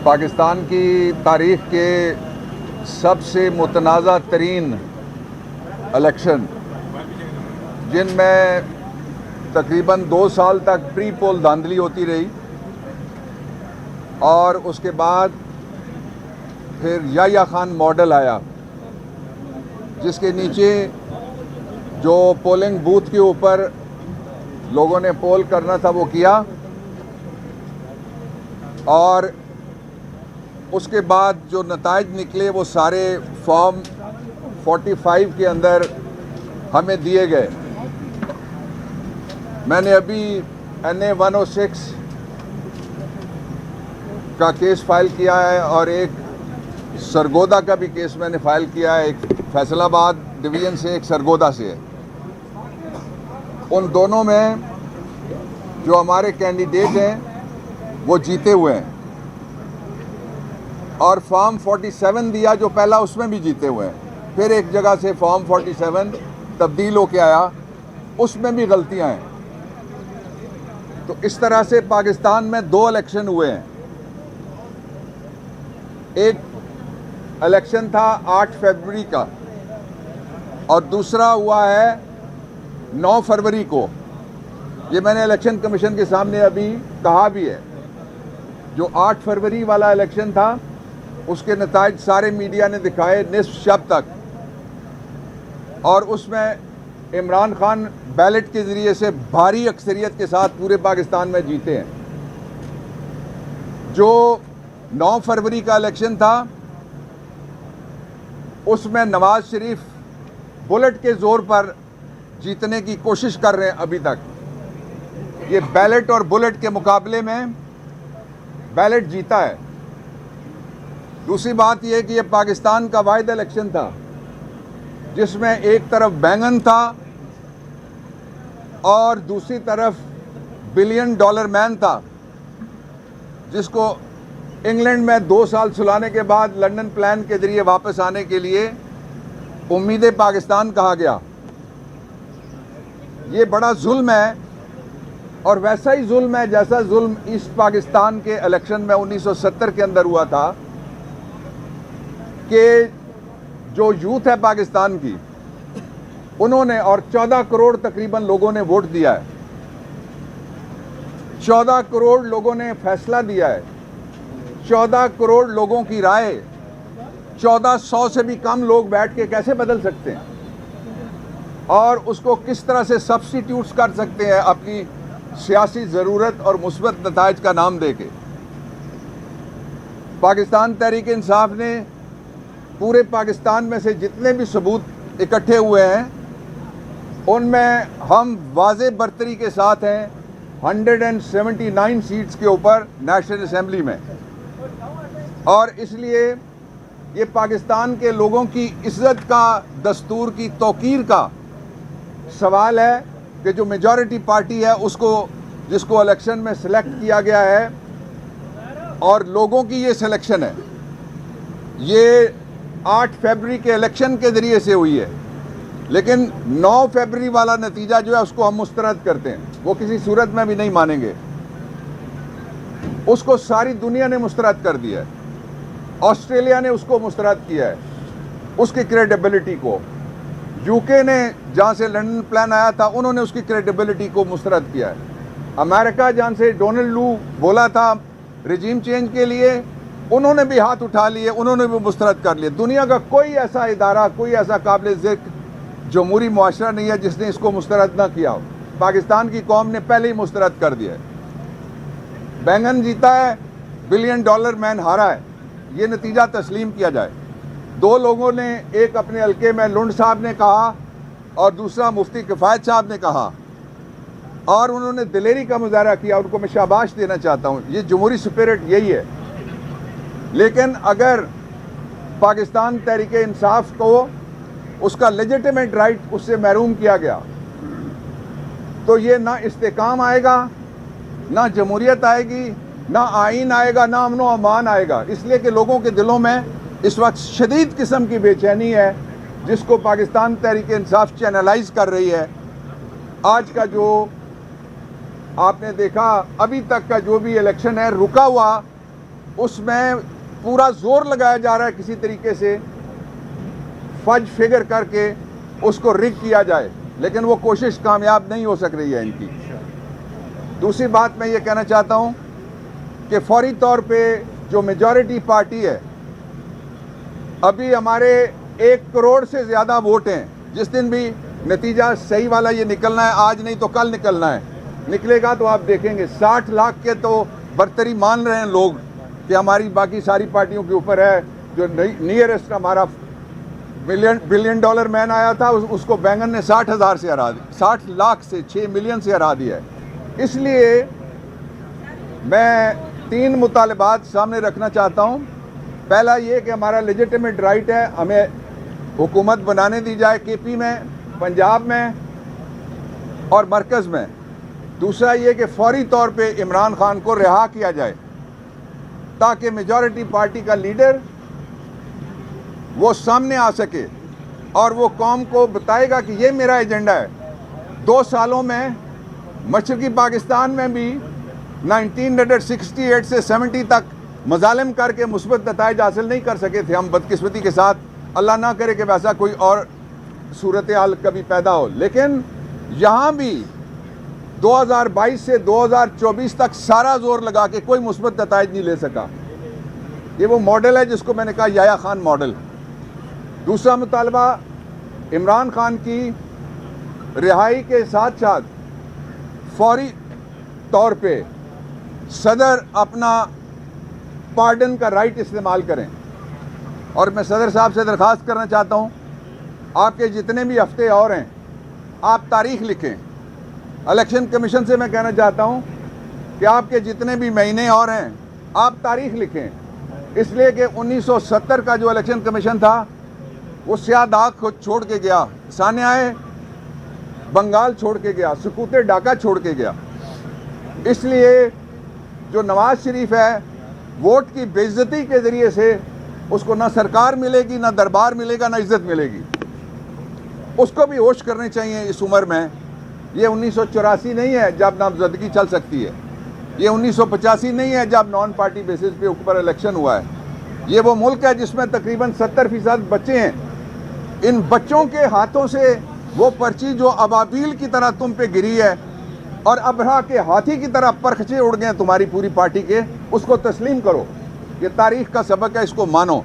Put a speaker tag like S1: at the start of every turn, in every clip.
S1: पाकिस्तान की तारीख़ के सबसे मुतनाज़ा तरीन इलेक्शन, जिनमें तकरीबन 2 साल तक प्री पोल धांधली होती रही और उसके बाद फिर याह्या खान मॉडल आया, जिसके नीचे जो पोलिंग बूथ के ऊपर लोगों ने पोल करना था वो किया और उसके बाद जो नताइज निकले वो सारे फॉर्म 45 के अंदर हमें दिए गए। मैंने अभी NA 106 का केस फाइल किया है और एक सरगोदा का भी केस मैंने फाइल किया है, एक फैसलाबाद डिवीज़न से, एक सरगोदा से है। उन दोनों में जो हमारे कैंडिडेट हैं वो जीते हुए हैं और फॉर्म 47 दिया जो पहला, उसमें भी जीते हुए हैं। फिर एक जगह से फॉर्म 47 तब्दील होके आया, उसमें भी गलतियां हैं। तो इस तरह से पाकिस्तान में 2 इलेक्शन हुए हैं। एक इलेक्शन था 8 फरवरी का और दूसरा हुआ है 9 फरवरी को। ये मैंने इलेक्शन कमीशन के सामने अभी कहा भी है। जो 8 फरवरी वाला इलेक्शन था उसके नताइज सारे मीडिया ने दिखाए निस्फ शब तक, और उसमें इमरान खान बैलेट के ज़रिए से भारी अक्सरियत के साथ पूरे पाकिस्तान में जीते हैं। जो 9 फरवरी का इलेक्शन था उसमें नवाज शरीफ बुलेट के ज़ोर पर जीतने की कोशिश कर रहे हैं अभी तक। ये बैलेट और बुलेट के मुकाबले में बैलेट जीता है। दूसरी बात यह कि ये पाकिस्तान का वाहिद इलेक्शन था जिसमें एक तरफ बैंगन था और दूसरी तरफ बिलियन डॉलर मैन था, जिसको इंग्लैंड में 2 साल सुलाने के बाद लंदन प्लान के जरिए वापस आने के लिए उम्मीद पाकिस्तान कहा गया। ये बड़ा जुल्म है और वैसा ही जुल्म है जैसा जुल्म ईस्ट पाकिस्तान के इलेक्शन में 1970 के अंदर हुआ था कि जो यूथ है पाकिस्तान की, उन्होंने, और 14 करोड़ तकरीबन लोगों ने वोट दिया है, 14 करोड़ लोगों ने फैसला दिया है, 14 करोड़ लोगों की राय 1400 से भी कम लोग बैठ के कैसे बदल सकते हैं और उसको किस तरह से सब्स्टिट्यूट्स कर सकते हैं अपनी सियासी ज़रूरत और मुस्बत नताइज का नाम देके। पाकिस्तान तहरीक इंसाफ ने पूरे पाकिस्तान में से जितने भी सबूत इकट्ठे हुए हैं उनमें हम वाज़े बरतरी के साथ हैं 179 सीट्स के ऊपर नेशनल असेंबली में। और इसलिए ये पाकिस्तान के लोगों की इज्जत का, दस्तूर की तौकीर का सवाल है कि जो मेजॉरिटी पार्टी है उसको, जिसको इलेक्शन में सिलेक्ट किया गया है, और लोगों की ये सिलेक्शन है, ये 8 फरवरी के इलेक्शन के ज़रिए से हुई है। लेकिन 9 फरवरी वाला नतीजा जो है उसको हम मुस्तरद करते हैं, वो किसी सूरत में भी नहीं मानेंगे। उसको सारी दुनिया ने मुस्तरद कर दिया है। ऑस्ट्रेलिया ने उसको मुस्तरद किया है, उसकी क्रेडिबिलिटी को। यूके ने, जहाँ से लंदन प्लान आया था, उन्होंने उसकी क्रेडिबिलिटी को मुस्तरद किया है। अमेरिका, जहाँ से डोनाल्ड लू बोला था रिजीम चेंज के लिए, उन्होंने भी हाथ उठा लिए, उन्होंने भी मुस्तरद कर लिए। दुनिया का कोई ऐसा इदारा, कोई ऐसा काबिल ज़िक्र जमहूरी मुआशरा नहीं है जिसने इसको मुस्तरद ना किया हो। पाकिस्तान की कौम ने पहले ही मुस्तरद कर दिया है। बैंगन जीता है, बिलियन डॉलर मैन हारा है, ये नतीजा तस्लीम किया जाए। 2 लोगों ने, एक अपने हल्के में लुंड साहब ने कहा और दूसरा मुफ्ती किफ़ायत साहब ने कहा, और उन्होंने दिलेरी का मुजाहरा किया। उनको मैं शाबाश देना चाहता हूँ, ये जमहूरी स्पिरिट यही है। लेकिन अगर पाकिस्तान तहरीक इंसाफ को उसका लेजिटिमेट राइट उससे महरूम किया गया तो ये ना इस्तेकाम आएगा, ना जमहूरियत आएगी, ना आइन आएगा, ना अमन व अमान आएगा। इसलिए कि लोगों के दिलों में इस वक्त शदीद किस्म की बेचैनी है जिसको पाकिस्तान तहरीक इंसाफ चैनलाइज कर रही है। आज का जो आपने देखा, अभी तक का जो भी इलेक्शन है रुका हुआ, उसमें पूरा जोर लगाया जा रहा है किसी तरीके से फज फिगर करके उसको रिग किया जाए, लेकिन वो कोशिश कामयाब नहीं हो सक रही है इनकी। दूसरी बात मैं ये कहना चाहता हूँ कि फौरी तौर पे जो मेजॉरिटी पार्टी है, अभी हमारे 1 करोड़ से ज़्यादा वोट हैं। जिस दिन भी नतीजा सही वाला ये निकलना है, आज नहीं तो कल निकलना है, निकलेगा तो आप देखेंगे 60 लाख के तो बर्तरी मान रहे हैं लोग कि हमारी बाकी सारी पार्टियों के ऊपर है। जो नियरेस्ट हमारा बिलियन डॉलर मैन आया था, उसको बैंगन ने 60,000 से हरा दिया, 60 लाख से 6 मिलियन से हरा दिया है। इसलिए मैं 3 मुतालबात सामने रखना चाहता हूँ। पहला ये कि हमारा लेजिटिमेट राइट है, हमें हुकूमत बनाने दी जाए केपी में, पंजाब में और मरकज़ में। दूसरा ये कि फौरी तौर पे इमरान खान को रिहा किया जाए ताकि मेजॉरिटी पार्टी का लीडर वो सामने आ सके और वो कौम को बताएगा कि ये मेरा एजेंडा है। 2 सालों में मशरक़ी पाकिस्तान में भी 1968 से 70 तक मजालिम करके मुस्बत नताइज हासिल नहीं कर सके थे हम, बदकिस्मती के साथ। अल्लाह ना करे कि वैसा कोई और सूरत हाल कभी पैदा हो। लेकिन यहाँ भी 2022 से 2024 तक सारा जोर लगा के कोई मुस्बत नताइज नहीं ले सका। ये वो मॉडल है जिसको मैंने कहा याया खान मॉडल। दूसरा मुतालबा इमरान खान की रिहाई के साथ साथ फौरी तौर पे सदर अपना पार्डन का राइट इस्तेमाल करें। और मैं सदर साहब से दरख्वास्त करना चाहता हूँ, आपके जितने भी हफ्ते और हैं आप तारीख लिखें। इलेक्शन कमीशन से मैं कहना चाहता हूँ कि आपके जितने भी महीने और हैं आप तारीख लिखें, इसलिए कि 1970 का जो इलेक्शन कमीशन था वो स्याह दाग को छोड़ के गया, सान्याए बंगाल छोड़ के गया, सकूते ढाका छोड़ के गया। इसलिए जो नवाज शरीफ है वोट की बेइज्जती के ज़रिए से उसको ना सरकार मिलेगी, ना दरबार मिलेगा, ना इज्जत मिलेगी। उसको भी होश करने चाहिए इस उम्र में। ये 1984 नहीं है जब नामजदगी चल सकती है, ये 1985 नहीं है जब नॉन पार्टी बेसिस पे ऊपर इलेक्शन हुआ है। ये वो मुल्क है जिसमें तकरीबन 70% बच्चे हैं। इन बच्चों के हाथों से वो पर्ची जो अबाबील की तरह तुम पे गिरी है और अबरा के हाथी की तरह परखचे उड़ गए तुम्हारी पूरी पार्टी के, उसको तस्लीम करो। ये तारीख का सबक है, इसको मानो।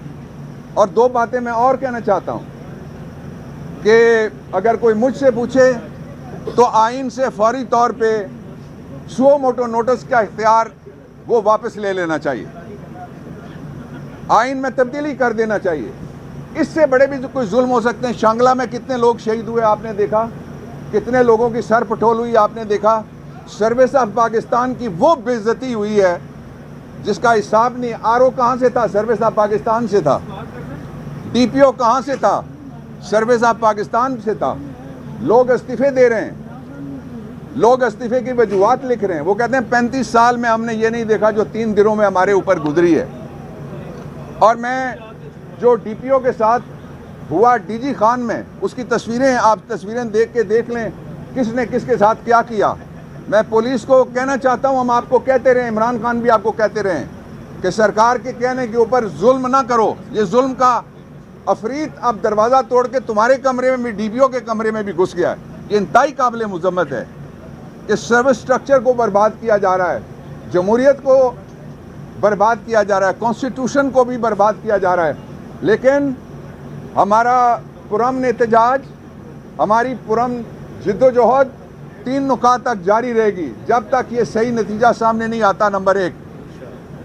S1: और 2 बातें मैं और कहना चाहता हूँ कि अगर कोई मुझसे पूछे तो आइन से फौरी तौर पे सुओ मोटो नोटिस का इख्तियार वो वापस ले लेना चाहिए, आइन में तब्दीली कर देना चाहिए। इससे बड़े भी कोई जुल्म हो सकते हैं। शांगला में कितने लोग शहीद हुए आपने देखा, कितने लोगों की सर पटोल हुई आपने देखा। सर्विस ऑफ पाकिस्तान की वो बेइज्जती हुई है जिसका हिसाब नहीं। आरओ कहाँ से था? सर्विस ऑफ पाकिस्तान से था। डीपीओ कहाँ से था? सर्विस ऑफ पाकिस्तान से था। लोग इस्तीफे दे रहे हैं, लोग इस्तीफे की वजूहात लिख रहे हैं। वो कहते हैं 35 साल में हमने ये नहीं देखा जो 3 दिनों में हमारे ऊपर गुजरी है। और मैं जो डीपीओ के साथ हुआ डीजी खान में, उसकी तस्वीरें आप तस्वीरें देख लें किसने किसके साथ क्या किया। मैं पुलिस को कहना चाहता हूं, हम आपको कहते रहे, इमरान खान भी आपको कहते रहे कि सरकार के कहने के ऊपर जुल्म ना करो। ये जुल्म का अफरीत अब दरवाज़ा तोड़ के तुम्हारे कमरे में भी, डीपीओ के कमरे में भी घुस गया है। ये इंतहाई काबिल मुज़म्मत है कि सर्विस स्ट्रक्चर को बर्बाद किया जा रहा है, जमहूरियत को बर्बाद किया जा रहा है, कॉन्स्टिट्यूशन को भी बर्बाद किया जा रहा है। लेकिन हमारा पुरअमन एहतजाज, हमारी पुरअमन जिद्दोजहद 3 नुकात तक जारी रहेगी जब तक ये सही नतीजा सामने नहीं आता, नंबर 1।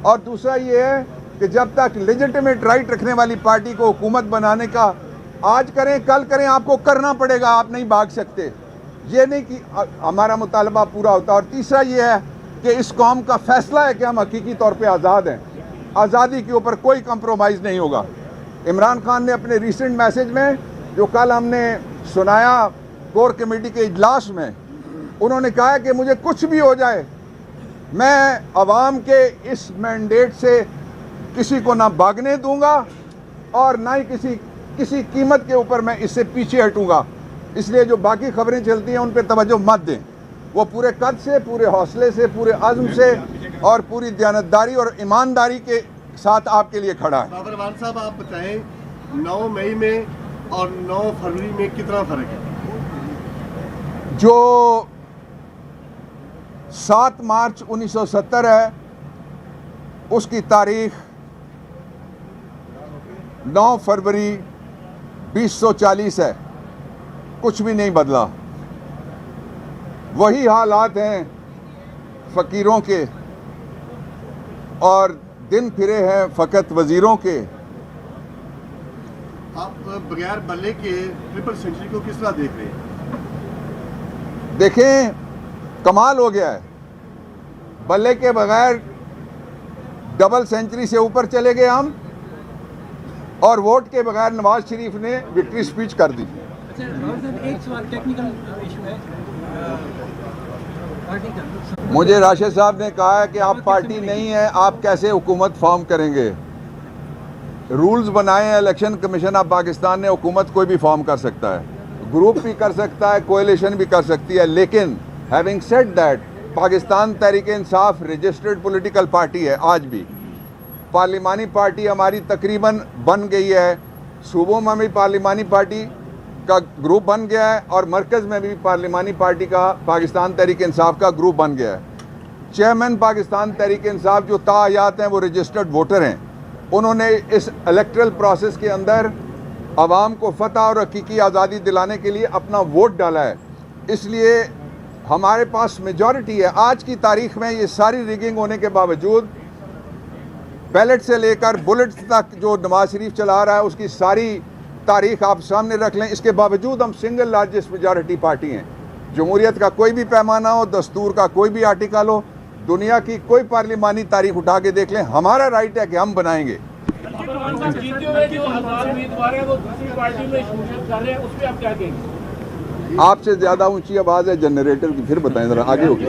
S1: और दूसरा ये है कि जब तक लेजिटिमेट राइट रखने वाली पार्टी को हुकूमत बनाने का आज करें कल करें, आपको करना पड़ेगा, आप नहीं भाग सकते। ये नहीं कि हमारा मुतालबा पूरा होता। और तीसरा ये है कि इस कौम का फैसला है कि हम हकीकी तौर पे आज़ाद हैं। आज़ादी के ऊपर कोई कंप्रोमाइज़ नहीं होगा। इमरान खान ने अपने रिसेंट मैसेज में जो कल हमने सुनाया कोर कमेटी के इजलास में, उन्होंने कहा है कि मुझे कुछ भी हो जाए, मैं अवाम के इस मैंडेट से किसी को ना भागने दूंगा और ना ही किसी कीमत के ऊपर मैं इससे पीछे हटूंगा। इसलिए जो बाकी खबरें चलती हैं उन पर तवज्जो मत दें। वो पूरे कद से, पूरे हौसले से, पूरे अज़्म से और पूरी दयानतदारी और ईमानदारी के साथ आपके लिए खड़ा है।
S2: बाबर मान साहब, आप बताएं 9 मई में और 9 फरवरी में कितना फर्क है?
S1: जो 7 मार्च 1970 है उसकी तारीख 9 फरवरी 2040 है। कुछ भी नहीं बदला, वही हालात हैं फकीरों के और दिन फिरे हैं फकत वजीरों के।
S2: आप बगैर बल्ले के ट्रिपल सेंचुरी को किस तरह देख रहे हैं?
S1: देखें, कमाल हो गया है। बल्ले के बगैर डबल सेंचुरी से ऊपर चले गए हम, और वोट के बगैर नवाज शरीफ ने विक्ट्री स्पीच कर दी।
S3: एक सवाल टेक्निकल इशू है।
S1: मुझे राशिद साहब ने कहा है कि आप पार्टी नहीं है, आप कैसे हुकूमत फॉर्म करेंगे? रूल्स बनाए हैं इलेक्शन कमीशन ऑफ पाकिस्तान ने, हुकूमत कोई भी फॉर्म कर सकता है, ग्रुप भी कर सकता है, कोएलिशन भी कर सकती है। लेकिन having said that, Pakistan Tehreek Insaf registered political party है। आज भी पार्लिमानी पार्टी हमारी तकरीबन बन गई है, सूबों में भी पार्लिमानी पार्टी का ग्रुप बन गया है और मरकज़ में भी पार्लिमानी पार्टी का पाकिस्तान तहरीक इंसाफ का ग्रुप बन गया है। चेयरमैन पाकिस्तान तहरीक इंसाफ जो तायात हैं वो रजिस्टर्ड वोटर हैं। उन्होंने इस इलेक्ट्रल प्रोसेस के अंदर आवाम को फतह और हकीकी आज़ादी दिलाने के लिए अपना वोट डाला है, इसलिए हमारे पास मेजॉरिटी है। आज की तारीख में ये सारी रिगिंग होने के बावजूद, बैलेट से लेकर बुलेट्स तक जो नवाज शरीफ चला रहा है उसकी सारी तारीख आप सामने रख लें, इसके बावजूद हम सिंगल लार्जेस्ट मेजॉरिटी पार्टी हैं। जमहूरियत का कोई भी पैमाना हो, दस्तूर का कोई भी आर्टिकल हो, दुनिया की कोई पार्लिमानी तारीख उठा के देख लें, हमारा राइट है कि हम बनाएंगे। आपसे ज्यादा ऊंची आवाज है जनरेटर की, फिर बताएं जरा आगे होगी।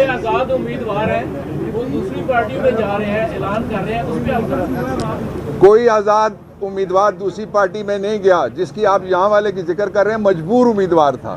S4: आजाद उम्मीदवार है वो दूसरी पार्टियों में जा रहे हैं, ऐलान कर रहे हैं, उस पर
S1: कोई आजाद उम्मीदवार दूसरी पार्टी में नहीं गया। जिसकी आप यहाँ वाले की जिक्र कर रहे हैं मजबूर उम्मीदवार था।